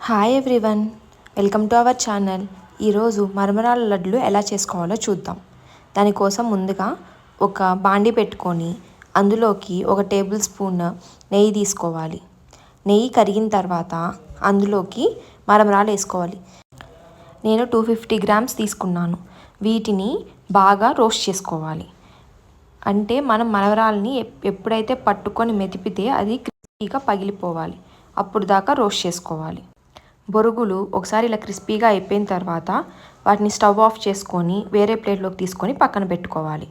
Hi everyone, welcome to our channel. ఈరోజు మరమరాల లడ్లు ఎలా చేసుకోవాలో చూద్దాం. దానికోసం ముందుగా ఒక బాండి పెట్టుకొని అందులోకి 1 టేబుల్ స్పూన్ నెయ్యి తీసుకోవాలి. నెయ్యి కరిగిన తర్వాత అందులోకి మరమరాలు వేసుకోవాలి. నేను 250 గ్రామ్స్ తీసుకున్నాను. వీటిని బాగా రోస్ట్ చేసుకోవాలి. అంటే మనం మరమరాలని ఎప్పుడైతే పట్టుకొని మెదిపితే అది క్రిస్పీగా పగిలిపోవాలి. అప్పుడు దాకా రోస్ట్ చేసుకోవాలి. బొరుగులు ఒకసారి ఇలా క్రిస్పీగా అయిపోయిన తర్వాత వాటిని స్టవ్ ఆఫ్ చేసుకొని వేరే ప్లేట్లోకి తీసుకొని పక్కన పెట్టుకోవాలి.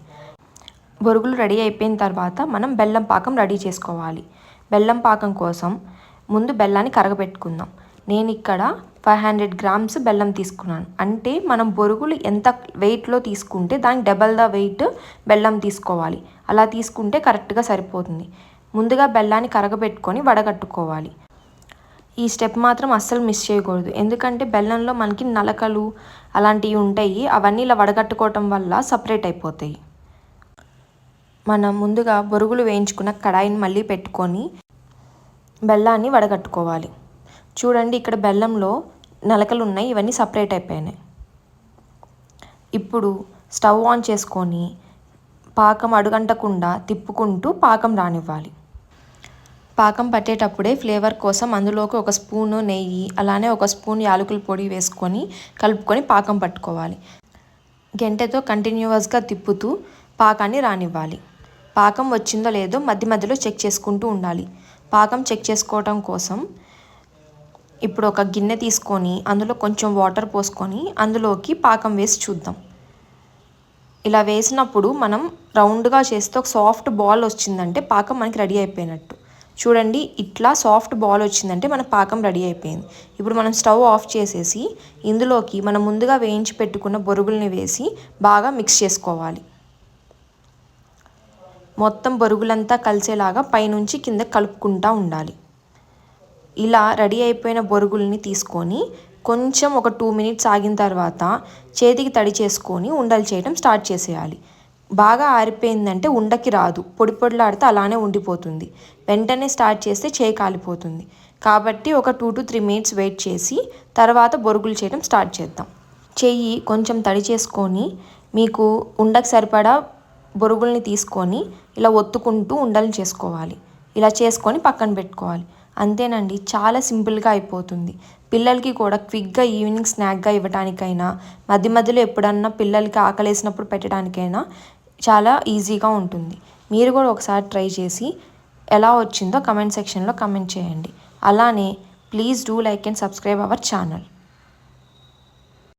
బొరుగులు రెడీ అయిపోయిన తర్వాత మనం బెల్లం పాకం రెడీ చేసుకోవాలి. బెల్లం పాకం కోసం ముందు బెల్లాన్ని కరగబెట్టుకుందాం. నేను ఇక్కడ 500 గ్రామ్స్ బెల్లం తీసుకున్నాను. అంటే మనం బొరుగులు ఎంత వెయిట్లో తీసుకుంటే దానికి డబల్ ద వెయిట్ బెల్లం తీసుకోవాలి. అలా తీసుకుంటే కరెక్ట్గా సరిపోతుంది. ముందుగా బెల్లాన్ని కరగబెట్టుకొని వడగట్టుకోవాలి. ఈ స్టెప్ మాత్రం అస్సలు మిస్ చేయకూడదు. ఎందుకంటే బెల్లంలో మనకి నలకలు అలాంటివి ఉంటాయి. అవన్నీ ఇలా వడగట్టుకోవటం వల్ల సపరేట్ అయిపోతాయి. మనం ముందుగా బొరుగులు వేయించుకున్న కడాయిని మళ్ళీ పెట్టుకొని బెల్లాన్ని వడగట్టుకోవాలి. చూడండి, ఇక్కడ బెల్లంలో నలకలు ఉన్నాయి, ఇవన్నీ సపరేట్ అయిపోయినాయి. ఇప్పుడు స్టవ్ ఆన్ చేసుకొని పాకం అడుగంటకుండా తిప్పుకుంటూ పాకం రానివ్వాలి. పాకం పట్టేటప్పుడే ఫ్లేవర్ కోసం అందులోకి 1 స్పూను నెయ్యి, అలానే 1 స్పూన్ యాలకుల పొడి వేసుకొని కలుపుకొని పాకం పట్టుకోవాలి. గంటెతో కంటిన్యూస్గా తిప్పుతూ పాకాన్ని రానివ్వాలి. పాకం వచ్చిందో లేదో మధ్య మధ్యలో చెక్ చేసుకుంటూ ఉండాలి. పాకం చెక్ చేసుకోవటం కోసం ఇప్పుడు ఒక గిన్నె తీసుకొని అందులో కొంచెం వాటర్ పోసుకొని అందులోకి పాకం వేసి చూద్దాం. ఇలా వేసినప్పుడు మనం రౌండ్గా చేస్తే ఒక సాఫ్ట్ బాల్ వచ్చిందంటే పాకం మనకి రెడీ అయిపోయినట్టు. చూడండి, ఇట్లా సాఫ్ట్ బాల్ వచ్చిందంటే మన పాకం రెడీ అయిపోయింది. ఇప్పుడు మనం స్టవ్ ఆఫ్ చేసేసి ఇందులోకి మనం ముందుగా వేయించి పెట్టుకున్న బొరుగుల్ని వేసి బాగా మిక్స్ చేసుకోవాలి. మొత్తం బొరుగులంతా కలిసేలాగా పైనుంచి కింద కలుపుకుంటూ ఉండాలి. ఇలా రెడీ అయిపోయిన బొరుగుల్ని తీసుకొని కొంచెం ఒక 2 మినిట్స్ ఆగిన తర్వాత చేతికి తడి చేసుకొని ఉండలు చేయడం స్టార్ట్ చేసేయాలి. బాగా ఆరిపోయిందంటే ఉండకి రాదు, పొడి పొడిలాడితే అలానే ఉండిపోతుంది. వెంటనే స్టార్ట్ చేస్తే చేయి కాలిపోతుంది. కాబట్టి ఒక 2 to 3 మినిట్స్ వెయిట్ చేసి తర్వాత బొరుగులు చేయడం స్టార్ట్ చేద్దాం. చెయ్యి కొంచెం తడి చేసుకొని మీకు ఉండకు సరిపడా బొరుగుల్ని తీసుకొని ఇలా ఒత్తుకుంటూ ఉండలు చేసుకోవాలి. ఇలా చేసుకొని పక్కన పెట్టుకోవాలి. అంతేనండి, చాలా సింపుల్గా అయిపోతుంది. పిల్లలకి కూడా క్విక్గా ఈవినింగ్ స్నాక్గా ఇవ్వడానికైనా మధ్య మధ్యలో ఎప్పుడన్నా పిల్లలకి ఆకలేసినప్పుడు పెట్టడానికైనా చాలా ఈజీగా ఉంటుంది. మీరు కూడా ఒకసారి ట్రై చేసి ఎలా వచ్చిందో కమెంట్ సెక్షన్లో కమెంట్ చేయండి. అలానే please do like and subscribe our channel.